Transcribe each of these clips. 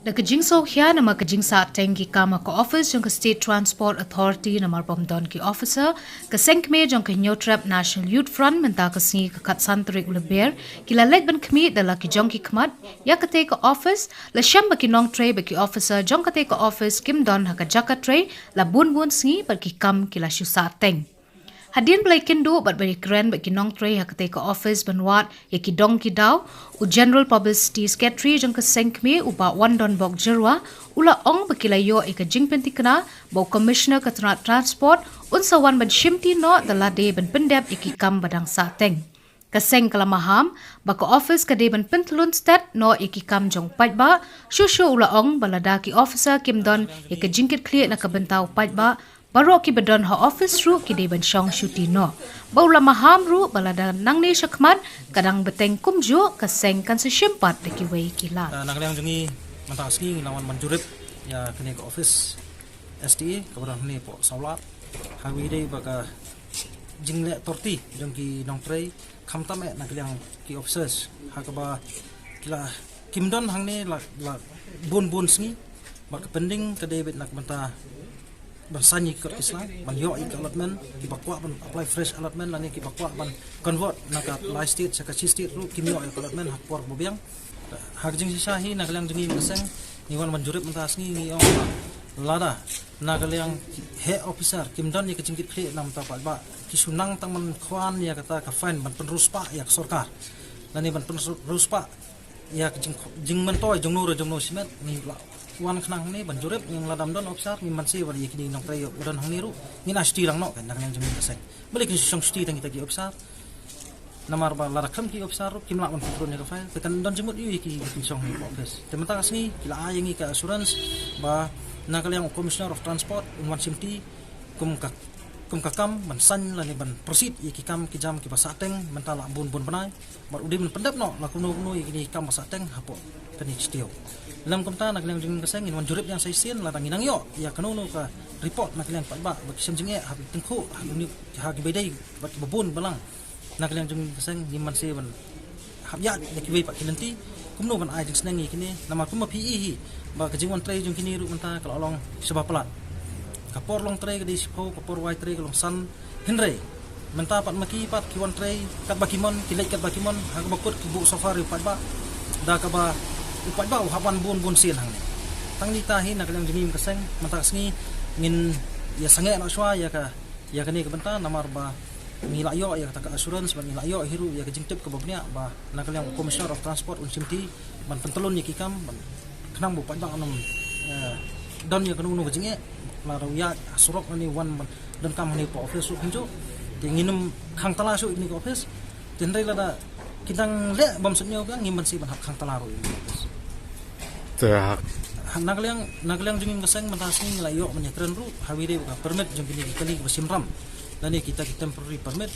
Da kajingso hia nama kajingsa tengki kama ko office jong ka State Transport Authority nama pomdon ki officer ka senkme jong ka Nyotrap National Youth Front menta ka singi ka kat santri uleber kila let ban kmi dala ki jong ki kmat ya ka te ka office la sham ba ki nong tray ba ki officer jong ka te ka office kim don ha ka jaka tray la bun bun singi ba ki kam kila shu sa teng Hadin belai kendo bat bari keren bat kinong tray hakate ka office banwat ya ki dong ki daw u general publicity secretary jong ka senkme u ba wan don bok jerwa ula ong bakilayo e ka jingpenti kana bo commissioner ka transport un sawan ban shimti no dala de ban pendep iki kam badang sa teng kaseng kalamaham ba ka office ka de ban pentlun stat no iki kam jong pat ba shushu ula ong balada ki officer kim don e ka jingkit clear na ka bentaw pat ba Baro ki bedon ha office ru ki de ban shong shuti no. Baula maham ru balada nang ni shakman kadang beteng kumju kaseng kan se shimpat de ki wei kila. Nak yang jengi mantaski lawan manjurip ya kene ke office STA kepada ni po saulat hawi de baka jingle torti jong ki nong tray khamtam nak yang ki officers ha ka ba kila kimdon hang ni la bun sngi bak pending ke de bet nak menta bersanyi ke Islam, ban yo ik allotment, ki bakwa ban apply fresh allotment lani ki bakwa ban convert nakat live state saka chi state ru ki yo ik allotment hak por bobiang. Hak jing sisa hi nagalang jingi meseng ni wan manjurip mentas ni ong lada nagalang he officer kimdan ni ke jingkit khe nam ta ba ki sunang tang man khwan ya kata ka fine ban penrus pa ya sorkar. Lani ban penrus pa ya jing mentoy jong no simet ni wan khnang ni banjurip yang ladam don officer ni mansi war yekini nong trayo don hang niru ni nasti rang no kan nang yang jemi kasek balik ni song sti tang kita ki officer namar ba larakam ki officer kim lak man putron ni ka file tekan don jemut yu ki song ni office temata asni kila ayangi ka assurance ba nakal yang commissioner of transport wan simti kum kakam ban san la ni ban proceed yeki kam ki jam ki pasateng mentala bun banai mar udi men pendap no la kuno yeki kam pasateng hapo tani stio dalam komta nak lang jing kaseng wan jurip yang saisian la tanginang yo ya kanono ka report nak lang ba bagi semjinge ha tengku ni ha ki bedai bat bubun balang nak lang jing kaseng ni man se ban hab ya ki be pak kinanti kumno ban ai jing senangi kini nama kuma PE ba ka jingwan tray jing kini ru menta kalau long sebab pelat kapor long tray ka di sipo kapor white tray long san henry menta pat maki pat kiwan tray kat bakimon kilek kat bakimon ha bakut ki bu safari pat ba da ka ba upat ba hawan bun sin hang tang ni tahi nak lang jimim kaseng mantak sngi ngin ya sange nak shwa ya kani ka benta namar ba ngila yo ya ka assurance ban ngila yo hiru ya ka jingtip ka babnya ba nak lang commissioner of transport un simti ban pentelon ya kikam ban kenang bu pat ba anom don ya kanu no jinge la ya surok ni wan don kam ni po office su hinjo nginum khang tala su ni ko office tenrai la da kitang le bam sunyo kan ngimban si ban hak khang tala ro ini tak naglang jenging kaseng mantasing layo menyetren ru hawire ka permit jeng kini kali basimram dan kita temporary permit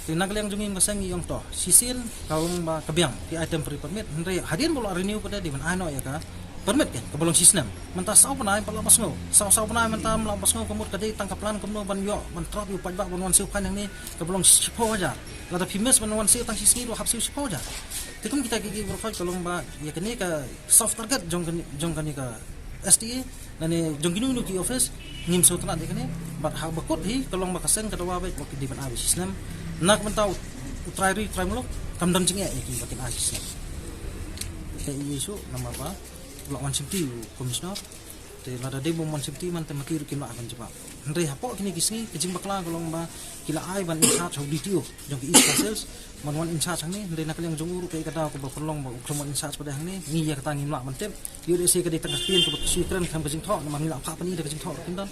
ti naglang jenging kaseng yong to sisin kaung ba kabyang ti temporary permit henry hadin bolo renew pada di man ano ya ka permit kan kebolong sistem mentas saw panai palapas ngo saw panai mentam lapas ngo kemut kadai tangkaplan kemno ban yo ban trap yu pajba ban wan siu kan yang ni kebolong sipo aja lada pimes ban wan siu tang sisni ro hap siu sipo aja tikum kita gigi profile kolong ba ya kini ka soft target jong kani ka STA nani jong ginu ki office ngim so tana de kani bat ha bakut hi kolong ba kaseng kadawa ba ki di ban abi sistem nak mentau try mulok kam don jinge ki bakin abi sistem ke isu nama ba Blok wan simti komisioner te lada de bom wan simti man te makir kin akan jeba ndre hapo kini kisni kejing bakla golong ba kila ai ban in charge of DTO jong ki is sales man wan in charge ni ndre nak yang jong uru ke kada ko perlong ba ukrom in charge pada hang ni ngi ya kata ngi mlak man tem yu de se ke de tengah tien ko si kren kam kejing thok man ngi la pa pani de kejing thok kin dan